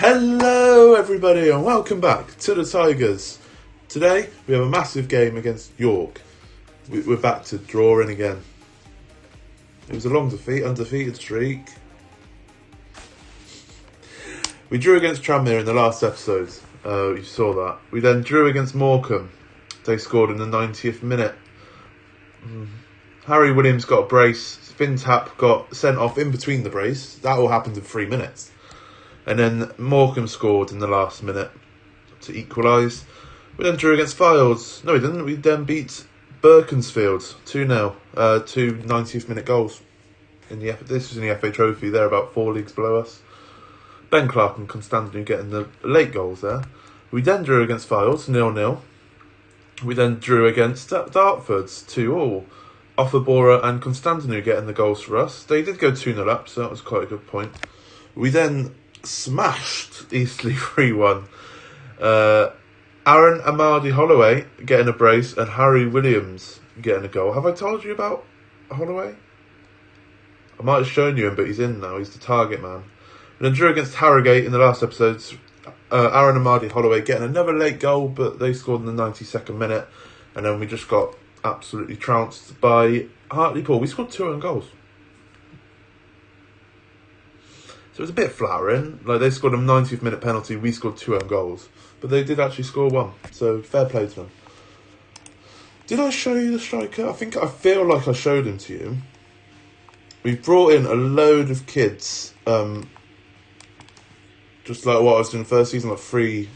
Hello everybody and welcome back to the Tigers. Today we have a massive game against York. We're back to drawing again. It was a long undefeated streak. We drew against Tranmere in the last episode. You saw that. We then drew against Morecambe. They scored in the 90th minute. Harry Williams got a brace. Syn Cole got sent off in between the brace. That all happened in 3 minutes. And then Morecambe scored in the last minute to equalise. We then drew against Files. No, we didn't. We then beat Berkensfield 2-0. 2 90th minute goals. This was in the FA Trophy. They're about 4 leagues below us. Ben Clark and Constantino getting the late goals there. We then drew against Files 0-0. We then drew against Dartford's 2-2. Offerbora and Constantino getting the goals for us. They did go 2-0 up, so that was quite a good point. We then smashed Eastleigh 3-1. Aaron Amadi Holloway getting a brace and Harry Williams getting a goal. Have I told you about Holloway? I might have shown you him, but he's in now. He's the target man. And then drew against Harrogate in the last episode. Aaron Amadi Holloway getting another late goal, but they scored in the 92nd minute. And then we just got absolutely trounced by Hartlepool. We scored 2 own goals. So it was a bit flattering. Like, they scored a 90th minute penalty, we scored 2 own goals. But they did actually score 1. So fair play to them. Did I show you the striker? I feel like I showed him to you. We've brought in a load of kids. Just like what I was doing the first season, like 3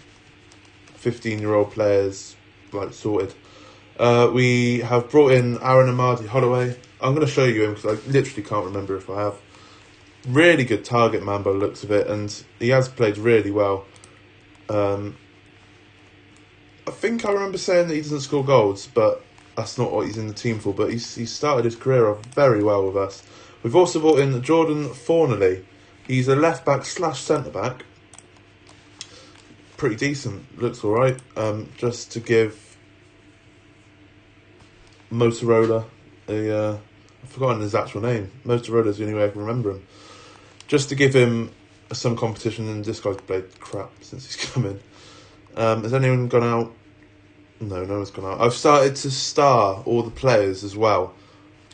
15-year-old players, like, sorted. We have brought in Aaron Amadi Holloway. I'm going to show you him because I literally can't remember if I have. Really good target man by the looks of it, and he has played really well. I think I remember saying that he doesn't score goals, but that's not what he's in the team for. But he's started his career off very well with us. We've also brought in Jordan Fornelly. He's a left-back / centre-back. Pretty decent, looks alright. Just to give Motorola I've forgotten his actual name. Motorola's the only way I can remember him. Just to give him some competition, and this guy's played crap since he's come in. Has anyone gone out? No one's gone out. I've started to star all the players as well,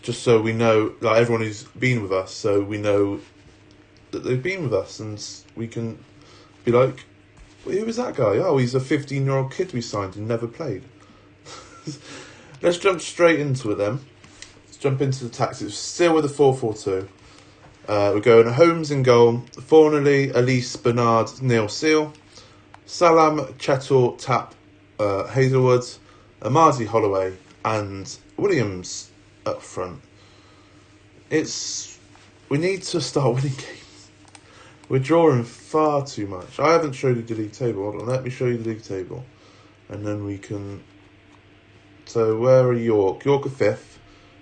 just so we know, like, everyone who's been with us, so we know that they've been with us, and we can be like, well, who was that guy? Oh, he's a 15-year-old kid we signed and never played. Let's jump straight into it then. Let's jump into the tactics. Still with the 4-4-2. We're going Holmes in goal, Fornelly, Elise, Bernard, Neil Seal, Salam, Chettle, Tap, Hazelwood, Amadi Holloway, and Williams up front. We need to start winning games. We're drawing far too much. I haven't showed you the league table. Hold on, let me show you the league table. And then we can... So where are York? York are 5th.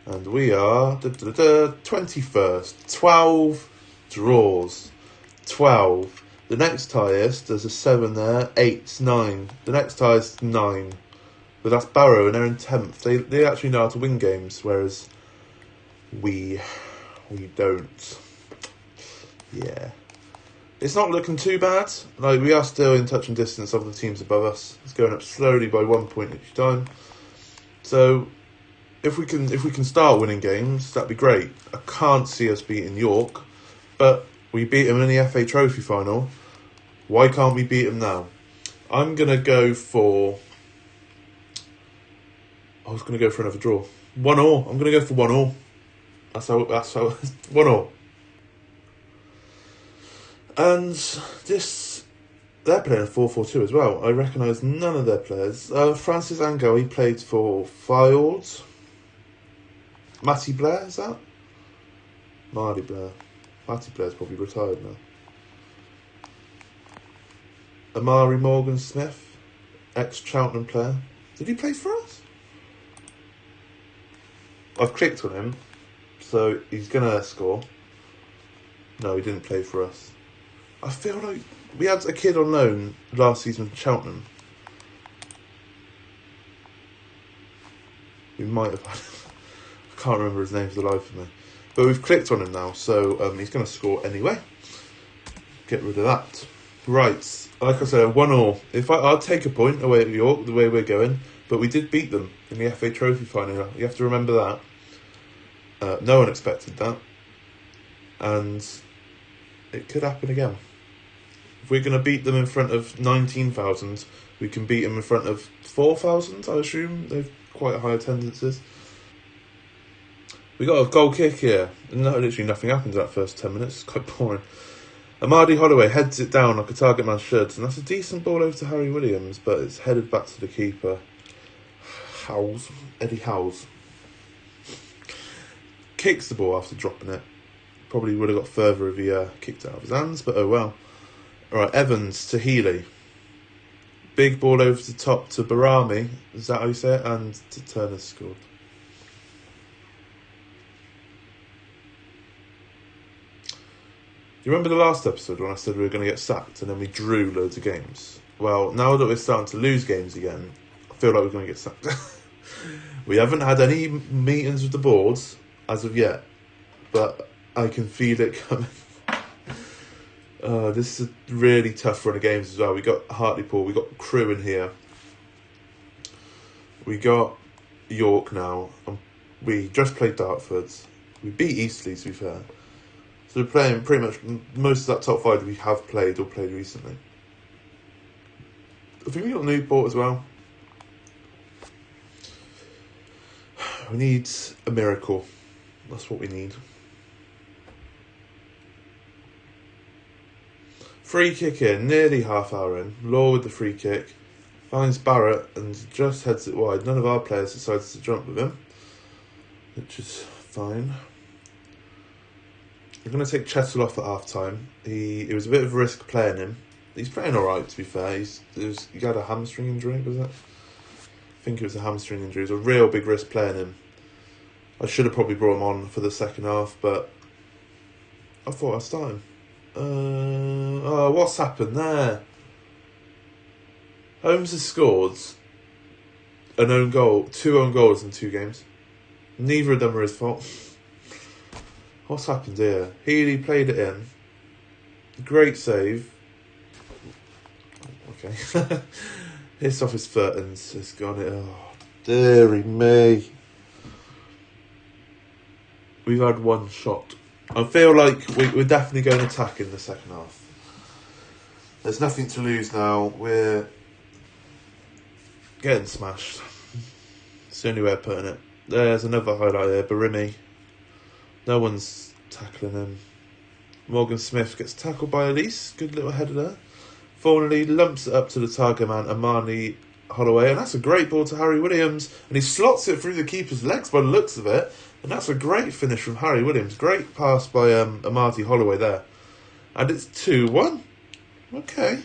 And we are 21st. 12 draws. 12. The next highest, there's a 7 there. 8, 9. The next highest, 9. But that's Barrow, and they're in 10th. They actually know how to win games, whereas we don't. Yeah. It's not looking too bad. Like, we are still in touch and distance of the teams above us. It's going up slowly by 1 point each time. So if we can start winning games, that'd be great. I can't see us beating York, but we beat them in the FA Trophy final. Why can't we beat them now? I'm gonna go for. I was gonna go for another draw. 1-1. I'm gonna go for 1-1. That's how 1-1. And they're playing a 4-4-2 as well. I recognise none of their players. Francis Angel, he played for Files. Matty Blair, is that? Marty Blair. Matty Blair's probably retired now. Amari Morgan Smith, ex-Cheltenham player. Did he play for us? I've clicked on him, so he's going to score. No, he didn't play for us. I feel like we had a kid on loan last season for Cheltenham. We might have had... I can't remember his name for the life of me. But we've clicked on him now, so he's going to score anyway. Get rid of that. Right, like I said, 1-1. I'll take a point away at York, the way we're going, but we did beat them in the FA Trophy final. You have to remember that. No one expected that, and it could happen again. If we're going to beat them in front of 19,000, we can beat them in front of 4,000, I assume. They've quite high attendances. We got a goal kick here. Literally nothing happens that first 10 minutes. It's quite boring. Amadi Holloway heads it down like a target man should, and that's a decent ball over to Harry Williams, but it's headed back to the keeper. Eddie Howes. Kicks the ball after dropping it. Probably would have got further if he kicked it out of his hands, but oh well. Alright, Evans to Healy. Big ball over the top to Barami, is that how you say it? And to Turner scored. Do you remember the last episode when I said we were going to get sacked and then we drew loads of games? Well, now that we're starting to lose games again, I feel like we're going to get sacked. We haven't had any meetings with the boards as of yet, but I can feel it coming. This is a really tough run of games as well. We got Hartlepool, we got Crewe in here. We got York now. We just played Dartford. We beat Eastleigh, to be fair. So we're playing pretty much most of that top 5 we have played or played recently. I think we got Newport as well. We need a miracle. That's what we need. Free kick in, nearly half hour in. Law with the free kick. Finds Barrett and just heads it wide. None of our players decides to jump with him, which is fine. I'm going to take Chettle off at half-time. It was a bit of a risk playing him. He's playing alright, to be fair. He had a hamstring injury, was it? I think it was a hamstring injury. It was a real big risk playing him. I should have probably brought him on for the second half, but I thought I'd start him. What's happened there? Holmes has scored an own goal, 2 own goals in 2 games. Neither of them are his fault. What's happened here? Healy played it in. Great save. Okay. Hits off his foot and it's gone. Oh, dearie me. We've had one shot. I feel like we're definitely going to attack in the second half. There's nothing to lose now. We're getting smashed. It's the only way of putting it. There's another highlight there. Barimi. No one's tackling him. Morgan Smith gets tackled by Elise. Good little header there. Fornelly lumps it up to the target man, Amani Holloway. And that's a great ball to Harry Williams. And he slots it through the keeper's legs by the looks of it. And that's a great finish from Harry Williams. Great pass by Amadi Holloway there. And it's 2-1. Okay.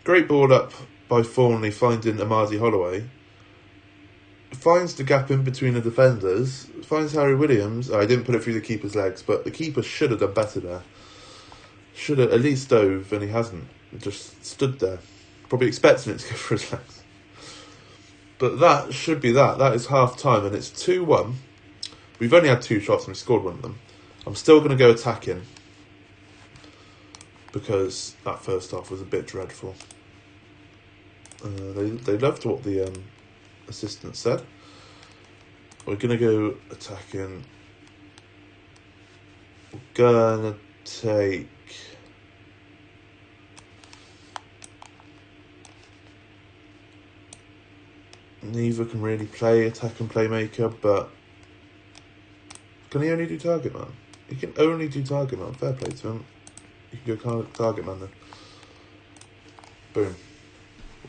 Great ball up by Fornelly finding Amadi Holloway. Finds the gap in between the defenders, finds Harry Williams. I didn't put it through the keeper's legs, but the keeper should have done better there. Should have at least dove, and he hasn't. He just stood there, probably expecting it to go through his legs. But that should be that. That is half time, and it's 2-1. We've only had 2 shots, and we scored one of them. I'm still going to go attacking because that first half was a bit dreadful. They loved what the assistant said. We're gonna go attacking. We're gonna take neither can really play attack and playmaker, but can he only do target man? He can only do target man. Fair play to him. You can go target man then. Boom.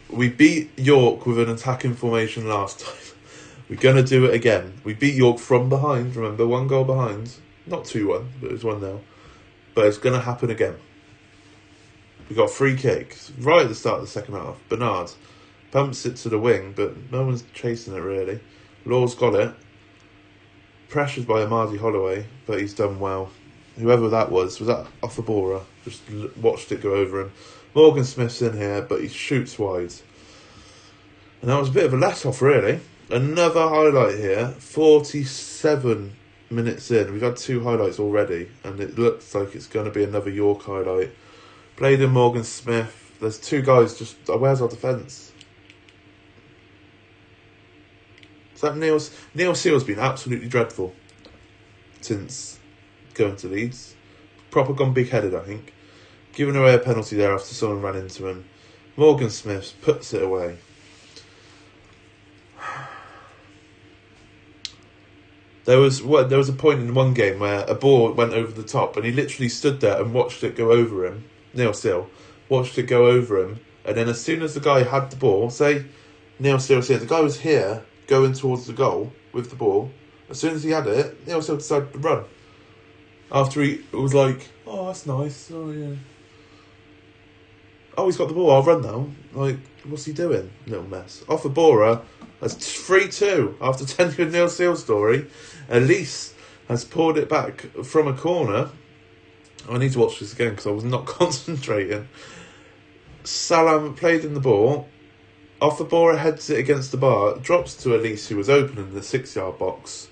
We beat York with an attacking formation last time. We're going to do it again. We beat York from behind, remember, 1 goal behind. Not 2-1, but it was 1-0. But it's going to happen again. We got free kicks right at the start of the second half. Bernard pumps it to the wing, but no one's chasing it really. Law's got it. Pressured by Amadi Holloway, but he's done well. Whoever that was that Offabora? Just watched it go over him. Morgan Smith's in here, but he shoots wide. And that was a bit of a let-off, really. Another highlight here. 47 minutes in. We've had 2 highlights already, and it looks like it's going to be another York highlight. Played in Morgan Smith. There's two guys just... where's our defence? Is that Neil? Neil Seal's been absolutely dreadful since going to Leeds. Proper gone big-headed, I think. Giving away a penalty there after someone ran into him. Morgan Smith puts it away. There was a point in one game where a ball went over the top and he literally stood there and watched it go over him. Neil Seal watched it go over him, and then as soon as the guy had the ball, say Neil Seal was here, the guy was here going towards the goal with the ball. As soon as he had it, Neil Seal decided to run. After he was like, "Oh, that's nice. Oh yeah. Oh, he's got the ball. I'll run now." Like, what's he doing? Little mess. Off a Bora. That's 3-2 after telling you a Neil Seal story. Elise has poured it back from a corner. I need to watch this again because I was not concentrating. Salam played in the ball. Off the Bora, heads it against the bar. Drops to Elise, who was open in the 6-yard box.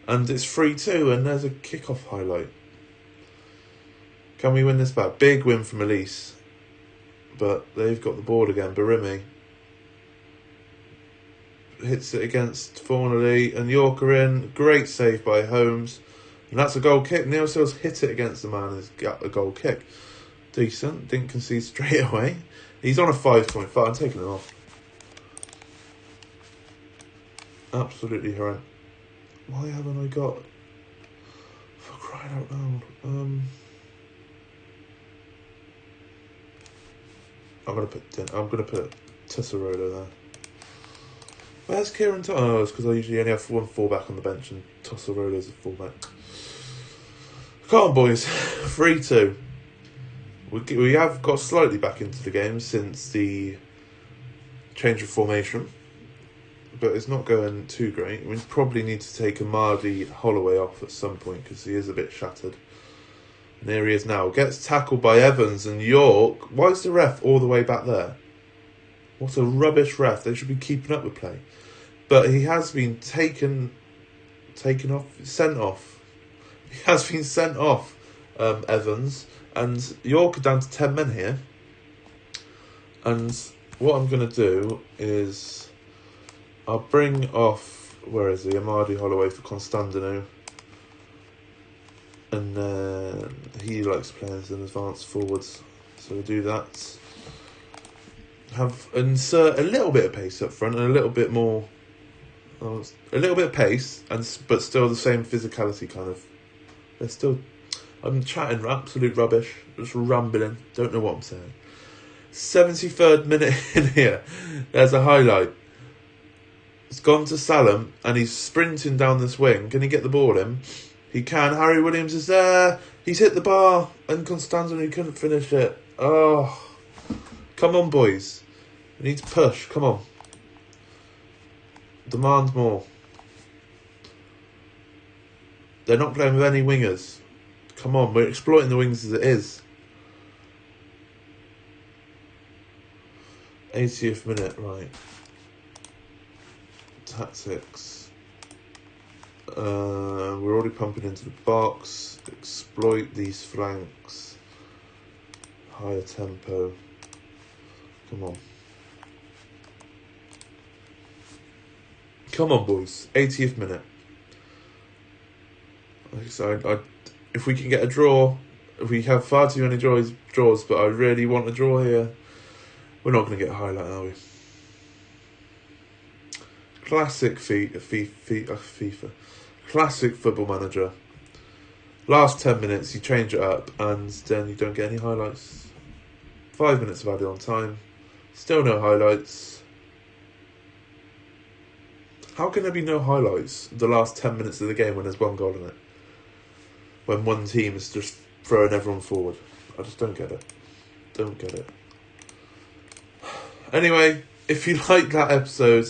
And it's 3-2, and there's a kick-off highlight. Can we win this back? Big win from Elise. But they've got the ball again. Barimi hits it against Fornelly and Yorker in. Great save by Holmes. And that's a goal kick. Neil Seal's hit it against the man and has got a goal kick. Decent. Didn't concede straight away. He's on a 5.5. I'm taking it off. Absolutely horrendous. Why haven't I got... For crying out loud. I'm gonna put Tesserolo there. Where's Kieran Thomas? Oh, it's because I usually only have one fullback on the bench and Tosserolo's a fullback. Come on, boys. 3-2. We have got slightly back into the game since the change of formation, but it's not going too great. We probably need to take Amadi Holloway off at some point because he is a bit shattered. And there he is now. Gets tackled by Evans and York. Why is the ref all the way back there? What a rubbish ref. They should be keeping up with play. But he has been sent off. He has been sent off, Evans. And York are down to 10 men here. And what I'm going to do is I'll bring off, where is he? Amadi Holloway for Constantino. And then he likes playing as an advanced forwards. So we'll do that. Insert a little bit of pace up front and a little bit more, a little bit of pace, but still the same physicality kind of. They're still. I'm chatting absolute rubbish, just rambling. Don't know what I'm saying. 73rd minute in here. There's a highlight. It's gone to Salam and he's sprinting down this wing. Can he get the ball in? He can. Harry Williams is there. He's hit the bar and Constantino couldn't finish it. Oh. Come on, boys. We need to push. Come on. Demand more. They're not playing with any wingers. Come on, we're exploiting the wings as it is. 80th minute, right. Tactics. We're already pumping into the box. Exploit these flanks. Higher tempo. Come on. Come on, boys. 80th minute. So if we can get a draw, if we have far too many draws, but I really want a draw here, we're not going to get a highlight, are we? Classic FIFA. Classic Football Manager. Last 10 minutes, you change it up, and then you don't get any highlights. 5 minutes of added on time. Still no highlights. How can there be no highlights the last 10 minutes of the game when there's one goal in it? When one team is just throwing everyone forward. I just don't get it. Don't get it. Anyway, if you like that episode,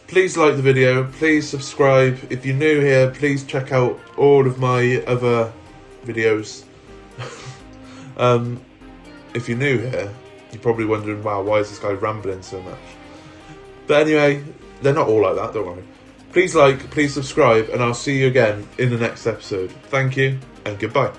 please like the video. Please subscribe. If you're new here, please check out all of my other videos. If you're new here, you're probably wondering, wow, why is this guy rambling so much? But anyway, they're not all like that, don't worry. Please like, please subscribe, and I'll see you again in the next episode. Thank you, and goodbye.